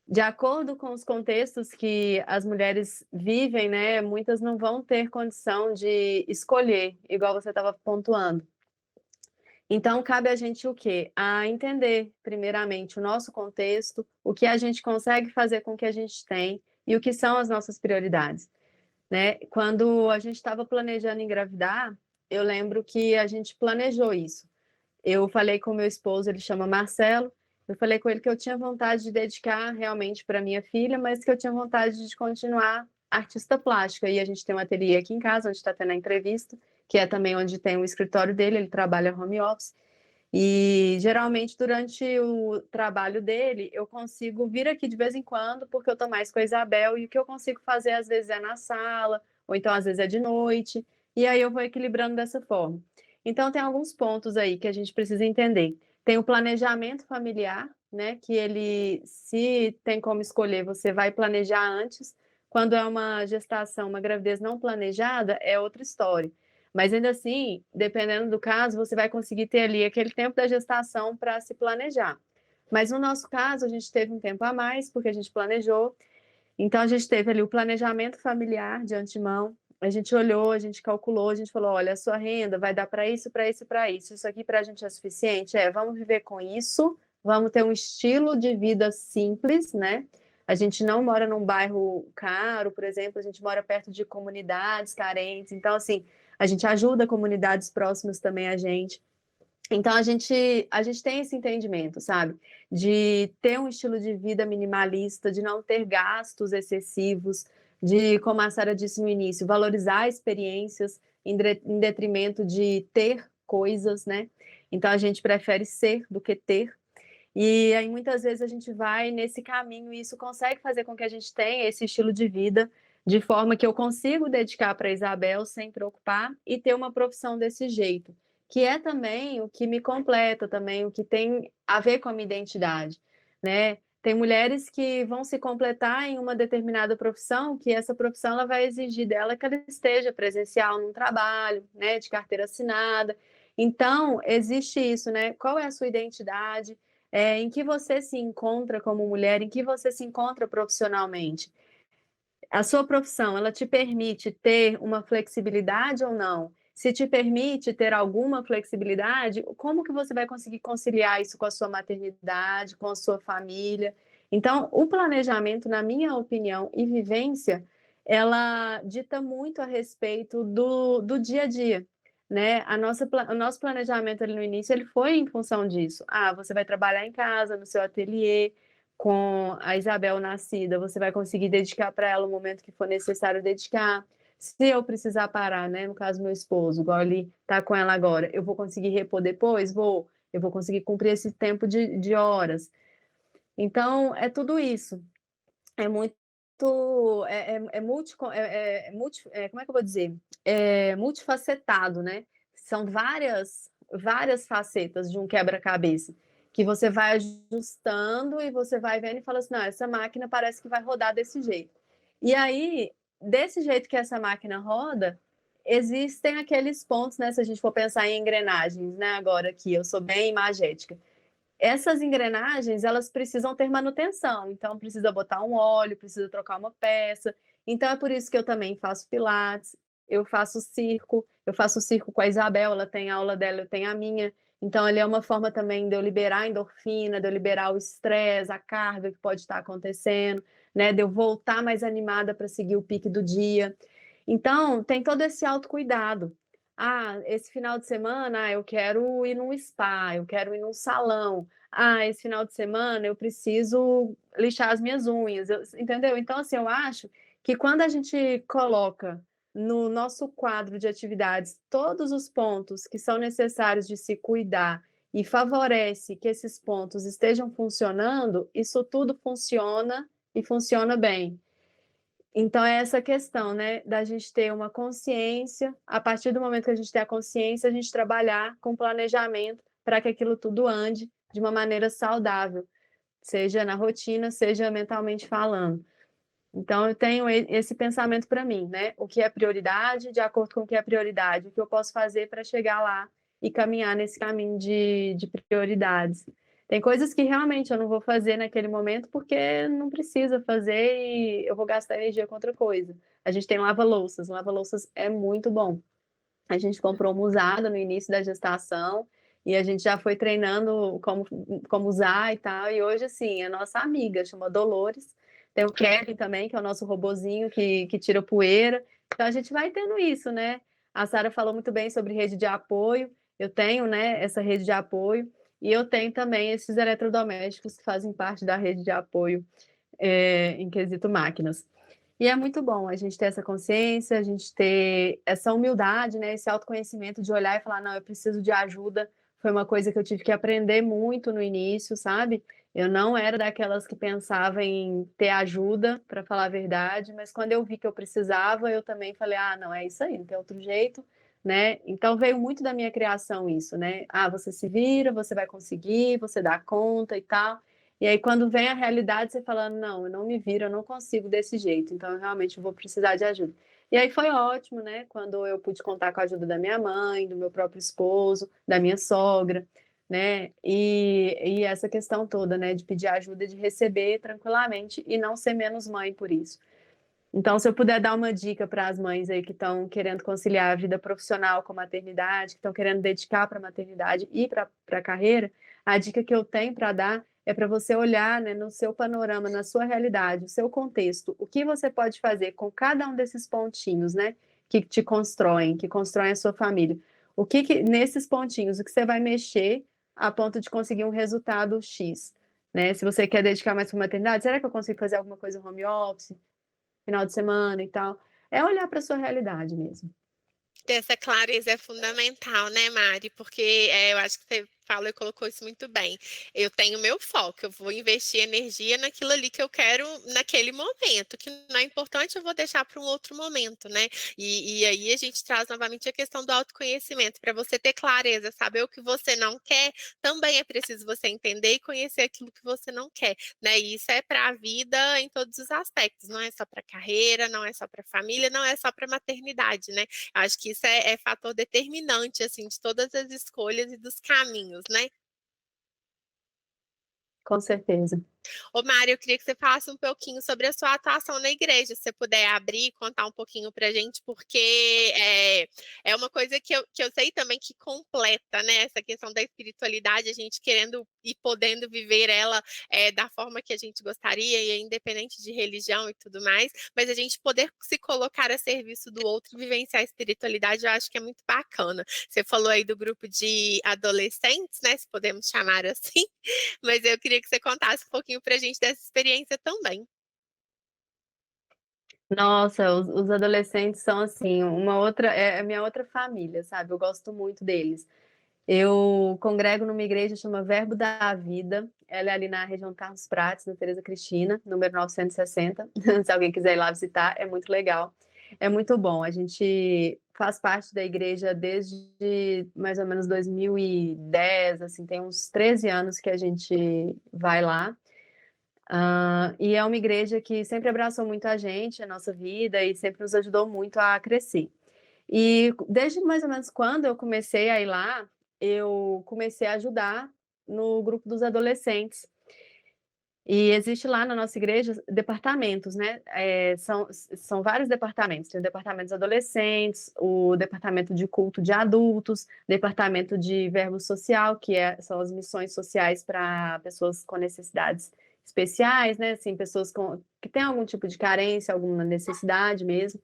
De acordo com os contextos que as mulheres vivem, né, muitas não vão ter condição de escolher, igual você estava pontuando. Então, cabe a gente o quê? A entender, primeiramente, o nosso contexto, o que a gente consegue fazer com o que a gente tem e o que são as nossas prioridades, né? Quando a gente estava planejando engravidar, eu lembro que a gente planejou isso. Eu falei com meu esposo, ele chama Marcelo, eu falei com ele que eu tinha vontade de dedicar realmente para minha filha, mas que eu tinha vontade de continuar artista plástica. E a gente tem um ateliê aqui em casa, onde está tendo a entrevista, que é também onde tem o escritório dele, ele trabalha home office. E geralmente durante o trabalho dele, eu consigo vir aqui de vez em quando, porque eu tô mais com a Isabel, e o que eu consigo fazer às vezes é na sala, ou então às vezes é de noite, e aí eu vou equilibrando dessa forma. Então tem alguns pontos aí que a gente precisa entender. Tem o planejamento familiar, né? Que ele, se tem como escolher, você vai planejar antes. Quando é uma gestação, uma gravidez não planejada, é outra história. Mas ainda assim, dependendo do caso, você vai conseguir ter ali aquele tempo da gestação para se planejar. Mas no nosso caso, a gente teve um tempo a mais, porque a gente planejou. Então, a gente teve ali o planejamento familiar de antemão, a gente olhou, a gente calculou, a gente falou, olha, a sua renda vai dar para isso, para isso, para isso. Isso aqui para a gente é suficiente? Vamos viver com isso, vamos ter um estilo de vida simples, né? A gente não mora num bairro caro, por exemplo, a gente mora perto de comunidades carentes. Então, assim, a gente ajuda comunidades próximas também a gente. Então, a gente tem esse entendimento, sabe? De ter um estilo de vida minimalista, de não ter gastos excessivos, de, como a Sara disse no início, valorizar experiências em detrimento de ter coisas, né? Então, a gente prefere ser do que ter. E aí, muitas vezes, a gente vai nesse caminho e isso consegue fazer com que a gente tenha esse estilo de vida de forma que eu consigo dedicar para a Isabel sem preocupar e ter uma profissão desse jeito, que é também o que me completa, também o que tem a ver com a minha identidade, né? Tem mulheres que vão se completar em uma determinada profissão, que essa profissão ela vai exigir dela que ela esteja presencial num trabalho, né, de carteira assinada. Então, existe isso, né? Qual é a sua identidade? Em que você se encontra como mulher, em que você se encontra profissionalmente. A sua profissão, ela te permite ter uma flexibilidade ou não? Se te permite ter alguma flexibilidade, como que você vai conseguir conciliar isso com a sua maternidade, com a sua família? Então, o planejamento, na minha opinião e vivência, ela dita muito a respeito do dia a dia, né? O nosso planejamento ali no início, ele foi em função disso. Você vai trabalhar em casa, no seu ateliê, com a Isabel nascida, você vai conseguir dedicar para ela o momento que for necessário dedicar. Se eu precisar parar, né? No caso, meu esposo, igual ele está com ela agora, eu vou conseguir repor depois? Vou. Eu vou conseguir cumprir esse tempo de horas. Então, é tudo isso. É muito. Como é que eu vou dizer? É multifacetado, né? São várias facetas de um quebra-cabeça que você vai ajustando e você vai vendo e fala assim, não, essa máquina parece que vai rodar desse jeito. E aí, desse jeito que essa máquina roda, existem aqueles pontos, né? Se a gente for pensar em engrenagens, né? Agora aqui, eu sou bem imagética. Essas engrenagens, elas precisam ter manutenção, então precisa botar um óleo, precisa trocar uma peça. Então é por isso que eu também faço pilates, eu faço circo com a Isabel, ela tem a aula dela, eu tenho a minha. Então ali é uma forma também de eu liberar a endorfina, de eu liberar o estresse, a carga que pode estar acontecendo, né? De eu voltar mais animada para seguir o pique do dia. Então, tem todo esse autocuidado. Esse final de semana, eu quero ir num spa, eu quero ir num salão. Esse final de semana eu preciso lixar as minhas unhas, entendeu? Então, assim, eu acho que quando a gente coloca no nosso quadro de atividades todos os pontos que são necessários de se cuidar e favorece que esses pontos estejam funcionando, isso tudo funciona e funciona bem. Então, é essa questão, né, da gente ter uma consciência, a partir do momento que a gente tem a consciência, a gente trabalhar com planejamento para que aquilo tudo ande de uma maneira saudável, seja na rotina, seja mentalmente falando. Então, eu tenho esse pensamento para mim, né? O que é prioridade, de acordo com o que é prioridade, o que eu posso fazer para chegar lá e caminhar nesse caminho de prioridades. Tem coisas que realmente eu não vou fazer naquele momento porque não precisa fazer e eu vou gastar energia com outra coisa. A gente tem lava-louças. Lava-louças é muito bom. A gente comprou uma usada no início da gestação e a gente já foi treinando como usar e tal. E hoje, assim, é nossa amiga, chama Dolores. Tem o Kevin também, que é o nosso robozinho que tira poeira. Então, a gente vai tendo isso, né? A Sara falou muito bem sobre rede de apoio. Eu tenho, né, essa rede de apoio. E eu tenho também esses eletrodomésticos que fazem parte da rede de apoio em quesito máquinas. E é muito bom a gente ter essa consciência, a gente ter essa humildade, né, esse autoconhecimento de olhar e falar, não, eu preciso de ajuda. Foi uma coisa que eu tive que aprender muito no início, sabe? Eu não era daquelas que pensava em ter ajuda, para falar a verdade, mas quando eu vi que eu precisava, eu também falei, não, é isso aí, não tem outro jeito, né? Então veio muito da minha criação isso, né? Você se vira, você vai conseguir, você dá conta e tal. E aí, quando vem a realidade, você fala, não, eu não me viro, eu não consigo desse jeito, então eu realmente vou precisar de ajuda. E aí foi ótimo, né? Quando eu pude contar com a ajuda da minha mãe, do meu próprio esposo, da minha sogra, né? E essa questão toda, né? De pedir ajuda, de receber tranquilamente e não ser menos mãe por isso. Então, se eu puder dar uma dica para as mães aí que estão querendo conciliar a vida profissional com a maternidade, que estão querendo dedicar para a maternidade e para a carreira, a dica que eu tenho para dar é para você olhar, né, no seu panorama, na sua realidade, o seu contexto, o que você pode fazer com cada um desses pontinhos, né, que te constroem, que constroem a sua família. Nesses pontinhos, o que você vai mexer a ponto de conseguir um resultado X, né? Se você quer dedicar mais para a maternidade, será que eu consigo fazer alguma coisa home office? Final de semana e tal. É olhar para a sua realidade mesmo. Ter essa clareza é fundamental, né, Mari? Porque eu acho que você falou e colocou isso muito bem. Eu tenho meu foco, eu vou investir energia naquilo ali que eu quero naquele momento, que não é importante, eu vou deixar para um outro momento, né? E aí a gente traz novamente a questão do autoconhecimento, para você ter clareza, saber o que você não quer, também é preciso você entender e conhecer aquilo que você não quer, né? E isso é para a vida em todos os aspectos, não é só para carreira, não é só para família, não é só para maternidade, né? Acho que isso é fator determinante, assim, de todas as escolhas e dos caminhos, né? Com certeza. Ô, Mário, eu queria que você falasse um pouquinho sobre a sua atuação na igreja, se você puder abrir e contar um pouquinho pra gente, porque é uma coisa que eu sei também que completa, né, essa questão da espiritualidade, a gente querendo e podendo viver ela da forma que a gente gostaria, e independente de religião e tudo mais, mas a gente poder se colocar a serviço do outro e vivenciar a espiritualidade, eu acho que é muito bacana. Você falou aí do grupo de adolescentes, né, se podemos chamar assim, mas eu queria que você contasse um pouquinho pra gente dessa experiência também. Nossa, os adolescentes são assim, é a minha outra família, sabe? Eu gosto muito deles. Eu congrego numa igreja chama Verbo da Vida. Ela é ali na região Carlos Prates, na Teresa Cristina, número 960. Se alguém quiser ir lá visitar, é muito legal. É muito bom. A gente faz parte da igreja desde mais ou menos 2010, assim, tem uns 13 anos que a gente vai lá. E é uma igreja que sempre abraçou muito a gente, a nossa vida, e sempre nos ajudou muito a crescer. E desde mais ou menos quando eu comecei a ir lá, eu comecei a ajudar no grupo dos adolescentes. E existe lá na nossa igreja departamentos, né? São vários departamentos. Tem o departamento dos adolescentes, o departamento de culto de adultos, departamento de verbo social, são as missões sociais para pessoas com necessidades especiais, né? Assim, pessoas que têm algum tipo de carência, alguma necessidade mesmo.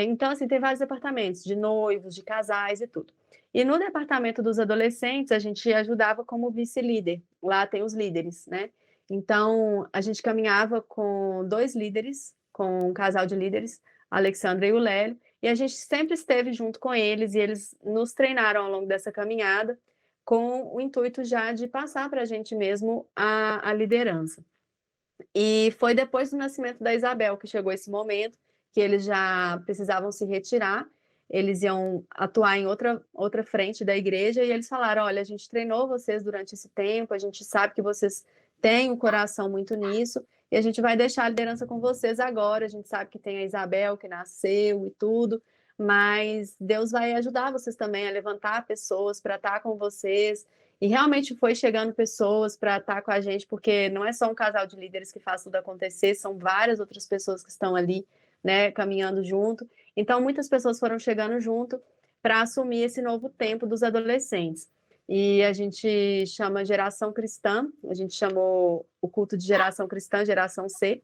Então, assim, tem vários departamentos, de noivos, de casais e tudo. E no departamento dos adolescentes, a gente ajudava como vice-líder. Lá tem os líderes, né? Então, a gente caminhava com 2 líderes, com um casal de líderes, a Alexandra e o Lélio, e a gente sempre esteve junto com eles, e eles nos treinaram ao longo dessa caminhada, com o intuito já de passar para a gente mesmo a liderança. E foi depois do nascimento da Isabel que chegou esse momento, que eles já precisavam se retirar, eles iam atuar em outra frente da igreja, e eles falaram: olha, a gente treinou vocês durante esse tempo, a gente sabe que vocês têm um coração muito nisso, e a gente vai deixar a liderança com vocês agora, a gente sabe que tem a Isabel que nasceu e tudo, mas Deus vai ajudar vocês também a levantar pessoas para estar com vocês. E realmente foi chegando pessoas para estar com a gente, porque não é só um casal de líderes que faz tudo acontecer, são várias outras pessoas que estão ali, né, caminhando junto. Então, muitas pessoas foram chegando junto para assumir esse novo tempo dos adolescentes. E a gente chama Geração Cristã, a gente chamou o culto de Geração Cristã, Geração C.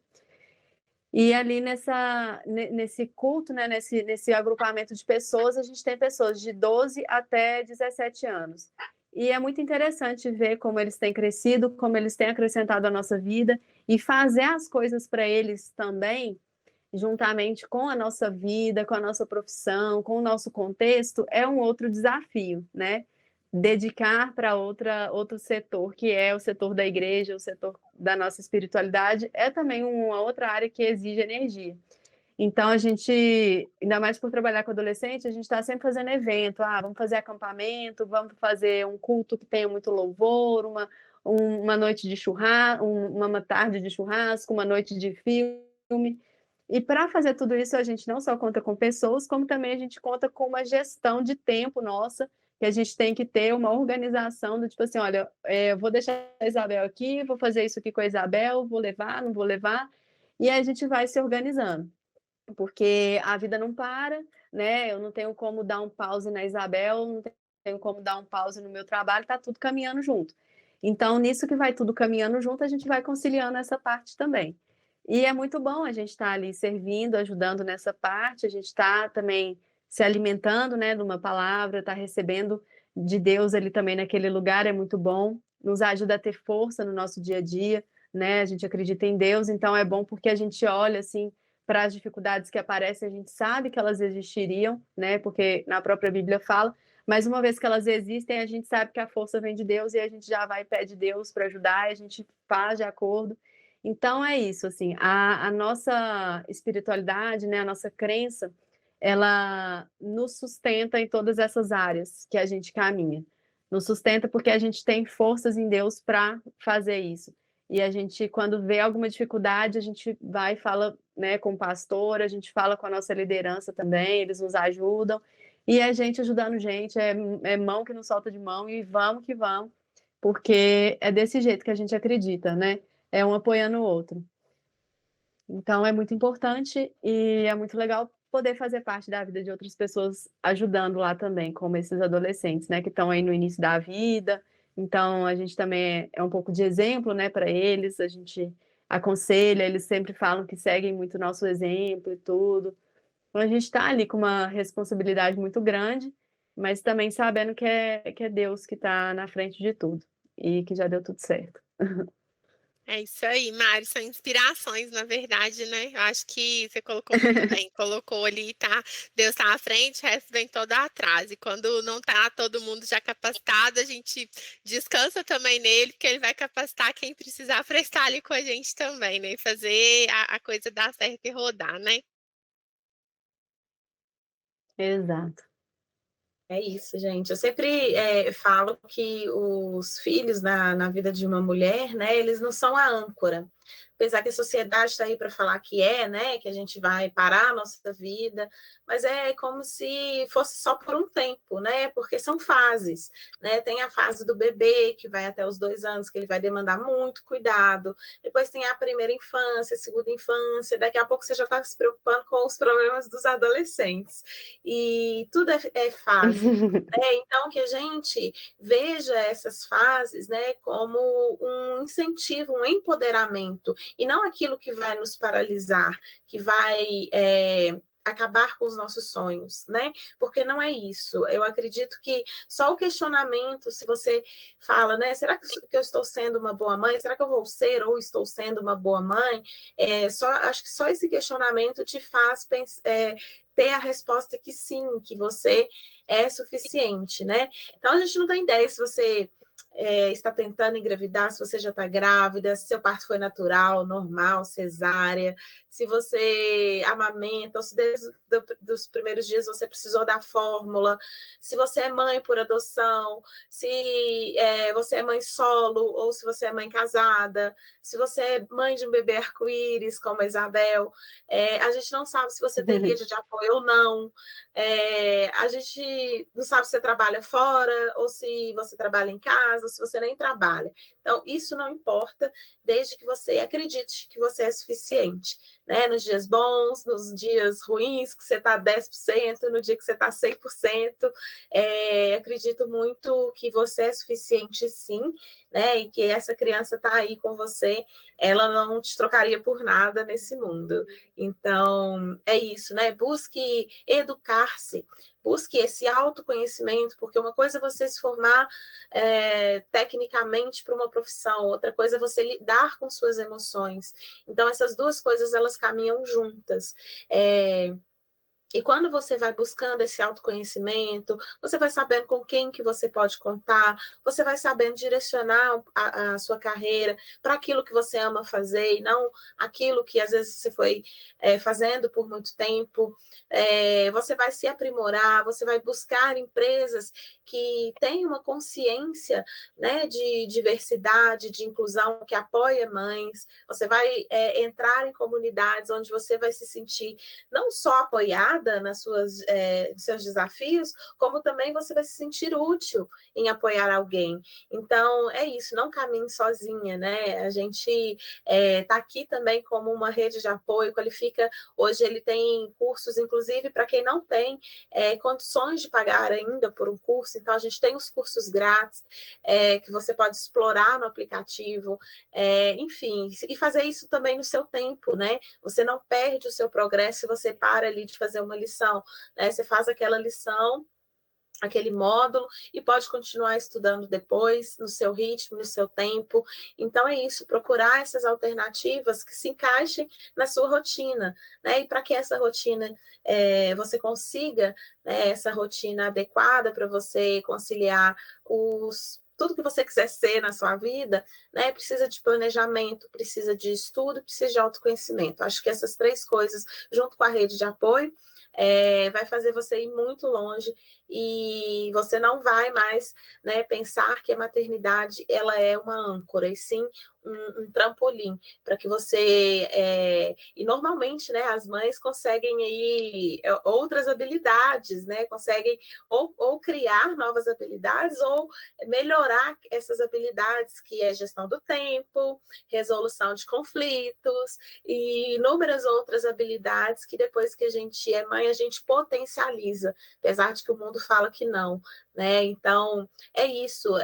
E ali nesse culto, né, nesse agrupamento de pessoas, a gente tem pessoas de 12 até 17 anos. E é muito interessante ver como eles têm crescido, como eles têm acrescentado à nossa vida, e fazer as coisas para eles também, juntamente com a nossa vida, com a nossa profissão, com o nosso contexto, é um outro desafio, né? Dedicar para outro setor, que é o setor da igreja, o setor da nossa espiritualidade, é também uma outra área que exige energia. Então, a gente, ainda mais por trabalhar com adolescente, a gente está sempre fazendo evento. Vamos fazer acampamento, vamos fazer um culto que tenha muito louvor, uma noite de churrasco, uma tarde de churrasco, uma noite de filme. E para fazer tudo isso, a gente não só conta com pessoas, como também a gente conta com uma gestão de tempo nossa, que a gente tem que ter uma organização do tipo assim, olha, vou deixar a Isabel aqui, vou fazer isso aqui com a Isabel, vou levar, não vou levar. e aí a gente vai se organizando, porque a vida não para, né? Eu não tenho como dar um pause na Isabel, não tenho como dar um pause no meu trabalho, tá tudo caminhando junto. Então, nisso que vai tudo caminhando junto, a gente vai conciliando essa parte também. E é muito bom a gente estar ali servindo, ajudando nessa parte, a gente está também se alimentando, né, de uma palavra, está recebendo de Deus ali também naquele lugar, é muito bom, nos ajuda a ter força no nosso dia a dia, né? A gente acredita em Deus, então é bom porque a gente olha assim para as dificuldades que aparecem, a gente sabe que elas existiriam, né? Porque na própria Bíblia fala, mas uma vez que elas existem, a gente sabe que a força vem de Deus e a gente já vai e pede Deus para ajudar, e a gente faz de acordo. Então é isso, assim, a nossa espiritualidade, né, a nossa crença, ela nos sustenta em todas essas áreas que a gente caminha. Nos sustenta porque a gente tem forças em Deus para fazer isso. E a gente, quando vê alguma dificuldade, a gente vai e fala, né, com o pastor, a gente fala com a nossa liderança também, eles nos ajudam. E a gente ajudando gente, é mão que não solta de mão e vamos que vamos, porque é desse jeito que a gente acredita, né? É um apoiando o outro. Então é muito importante e é muito legal poder fazer parte da vida de outras pessoas ajudando lá também, como esses adolescentes, né, que estão aí no início da vida. Então a gente também é um pouco de exemplo, né, para eles. A gente aconselha, eles sempre falam que seguem muito o nosso exemplo e tudo. Então a gente está ali com uma responsabilidade muito grande, mas também sabendo que é Deus que está na frente de tudo e que já deu tudo certo. É isso aí, Mari, são inspirações, na verdade, né? Eu acho que você colocou muito bem, colocou ali, tá? Deus tá à frente, o resto vem todo atrás. E quando não tá todo mundo já capacitado, a gente descansa também nele, porque ele vai capacitar quem precisar para estar ali com a gente também, né? E fazer a coisa dar certo e rodar, né? Exato. É isso, gente. Eu sempre falo que os filhos na vida de uma mulher, né, eles não são a âncora. Apesar que a sociedade está aí para falar que é, né, que a gente vai parar a nossa vida, mas é como se fosse só por um tempo, né, porque são fases, né, tem a fase do bebê, que vai até os 2 anos, que ele vai demandar muito cuidado, depois tem a primeira infância, a segunda infância, daqui a pouco você já está se preocupando com os problemas dos adolescentes, e tudo é fase, né, então que a gente veja essas fases, né, como um incentivo, um empoderamento, e não aquilo que vai nos paralisar, que vai acabar com os nossos sonhos, né? Porque não é isso. Eu acredito que só o questionamento, se você fala, né? Será que eu estou sendo uma boa mãe? Será que eu vou ser ou estou sendo uma boa mãe? Acho que só esse questionamento te faz ter a resposta que sim, que você é suficiente, né? Então a gente não tem ideia se você está tentando engravidar, se você já está grávida, se seu parto foi natural, normal, cesárea, se você amamenta, ou se desde os primeiros dias você precisou da fórmula, se você é mãe por adoção, se você é mãe solo, ou se você é mãe casada, se você é mãe de um bebê arco-íris, como a Isabel, a gente não sabe se você tem rede de apoio ou não, a gente não sabe se você trabalha fora, ou se você trabalha em casa, se você nem trabalha. Então, isso não importa, desde que você acredite que você é suficiente, né? Nos dias bons, nos dias ruins, que você está 10%, no dia que você está 100%. Acredito muito que você é suficiente, sim, né? E que essa criança está aí com você, ela não te trocaria por nada nesse mundo. Então, é isso, né? Busque educar-se, busque esse autoconhecimento, porque uma coisa é você se formar tecnicamente para uma profissão, outra coisa é você lidar com suas emoções. Então, essas duas coisas, elas caminham juntas. E quando você vai buscando esse autoconhecimento, você vai sabendo com quem que você pode contar, você vai sabendo direcionar a sua carreira para aquilo que você ama fazer e não aquilo que às vezes você foi fazendo por muito tempo. Você vai se aprimorar, você vai buscar empresas que têm uma consciência, né, de diversidade, de inclusão, que apoia mães. Você vai entrar em comunidades onde você vai se sentir não só apoiada, apoiada nos seus desafios, como também você vai se sentir útil em apoiar alguém. Então, é isso, não caminhe sozinha, né? A gente está aqui também como uma rede de apoio, qualifica. Hoje ele tem cursos, inclusive, para quem não tem condições de pagar ainda por um curso, então a gente tem os cursos grátis que você pode explorar no aplicativo, enfim, e fazer isso também no seu tempo, né? Você não perde o seu progresso se você para ali de fazer uma lição, né? Você faz aquela lição, aquele módulo, e pode continuar estudando depois, no seu ritmo, no seu tempo. Então, é isso, procurar essas alternativas que se encaixem na sua rotina, né? E para que essa rotina, você consiga, né, essa rotina adequada para você conciliar tudo que você quiser ser na sua vida, né, precisa de planejamento, precisa de estudo, precisa de autoconhecimento. Acho que essas 3 coisas, junto com a rede de apoio, vai fazer você ir muito longe e você não vai mais, né, pensar que a maternidade ela é uma âncora, e sim um trampolim para que você e normalmente, né, as mães conseguem aí outras habilidades, né, conseguem ou criar novas habilidades ou melhorar essas habilidades, que é gestão do tempo, resolução de conflitos e inúmeras outras habilidades que depois que a gente é mãe a gente potencializa, apesar de que o mundo fala que não, né? Então é isso,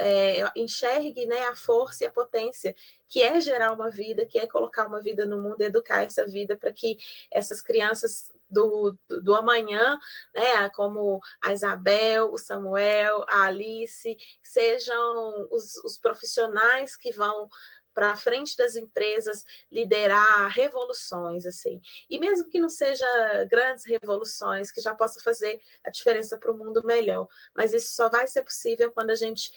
enxergue, né, a força e a potência que é gerar uma vida, que é colocar uma vida no mundo, educar essa vida para que essas crianças do amanhã, né, como a Isabel, o Samuel, a Alice, sejam os profissionais que vão para a frente das empresas liderar revoluções, assim. E mesmo que não seja grandes revoluções, que já possa fazer a diferença para o mundo melhor, mas isso só vai ser possível quando a gente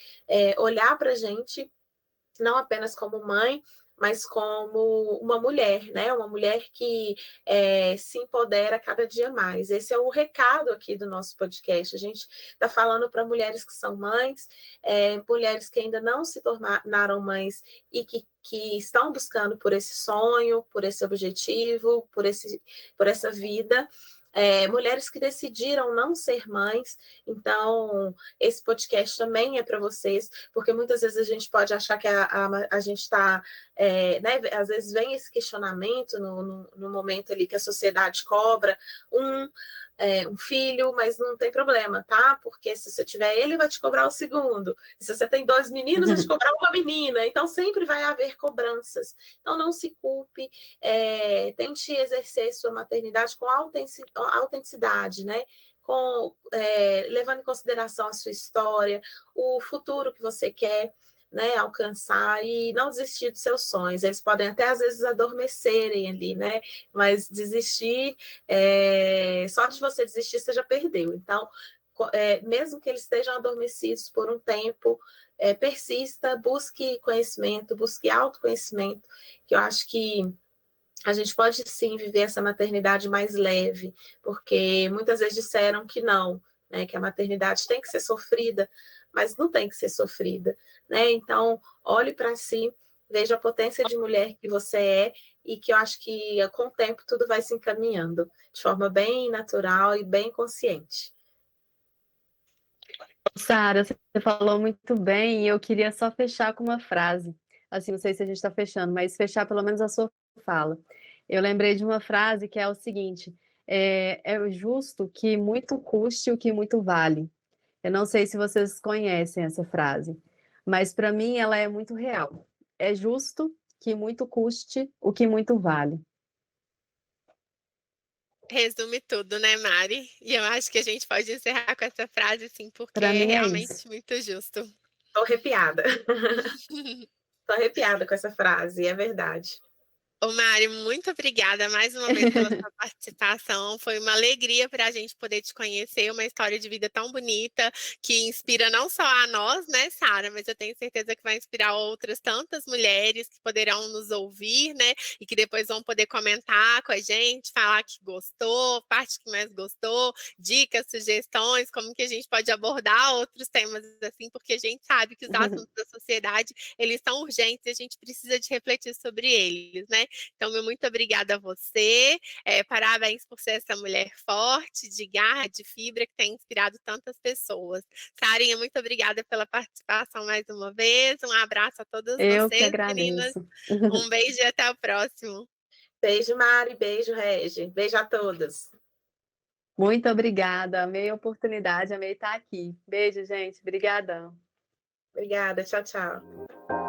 olhar para a gente não apenas como mãe, mas como uma mulher, né? Uma mulher que se empodera cada dia mais. Esse é o recado aqui do nosso podcast. A gente está falando para mulheres que são mães, mulheres que ainda não se tornaram mães e que estão buscando por esse sonho, por esse objetivo, por essa vida. Mulheres que decidiram não ser mães. Então, esse podcast também é para vocês, porque muitas vezes a gente pode achar que a gente está, né, às vezes vem esse questionamento no momento ali que a sociedade cobra um filho, mas não tem problema, tá? Porque se você tiver ele, vai te cobrar o segundo. E se você tem 2 meninos, vai te cobrar uma menina. Então, sempre vai haver cobranças. Então, não se culpe, tente exercer sua maternidade com autenticidade, né? Levando em consideração a sua história, o futuro que você quer, né, alcançar, e não desistir dos seus sonhos. Eles podem até às vezes adormecerem ali, né? Mas desistir, só de você desistir você já perdeu. Então, mesmo que eles estejam adormecidos por um tempo, persista, busque conhecimento, busque autoconhecimento, que eu acho que a gente pode sim viver essa maternidade mais leve, porque muitas vezes disseram que não, né, que a maternidade tem que ser sofrida, mas não tem que ser sofrida, né? Então, olhe para si, veja a potência de mulher que você é, e que eu acho que com o tempo tudo vai se encaminhando de forma bem natural e bem consciente. Sara, você falou muito bem e eu queria só fechar com uma frase. Assim, não sei se a gente está fechando, mas fechar pelo menos a sua fala. Eu lembrei de uma frase que é o seguinte: é justo que muito custe o que muito vale. Eu não sei se vocês conhecem essa frase, mas para mim ela é muito real. É justo que muito custe o que muito vale. Resume tudo, né, Mari? E eu acho que a gente pode encerrar com essa frase, sim, porque Para é mim é realmente isso. muito justo. Estou arrepiada. Estou arrepiada com essa frase, é verdade. Ô Mari, muito obrigada mais uma vez pela sua participação. Foi uma alegria para a gente poder te conhecer, uma história de vida tão bonita, que inspira não só a nós, né, Sara, mas eu tenho certeza que vai inspirar outras tantas mulheres que poderão nos ouvir, né, e que depois vão poder comentar com a gente, falar que gostou, parte que mais gostou, dicas, sugestões, como que a gente pode abordar outros temas assim, porque a gente sabe que os assuntos da sociedade, eles são urgentes e a gente precisa de refletir sobre eles, né? Então, meu muito obrigada a você. Parabéns por ser essa mulher forte, de garra, de fibra, que tem inspirado tantas pessoas. Sarinha, muito obrigada pela participação mais uma vez. Um abraço a todas Eu que vocês, meninas. agradeço. Um beijo e até o próximo. Beijo, Mari. Beijo, Regi. Beijo a todos. Muito obrigada. Amei a oportunidade, amei estar aqui. Beijo, gente. Obrigadão. Obrigada. Tchau, tchau.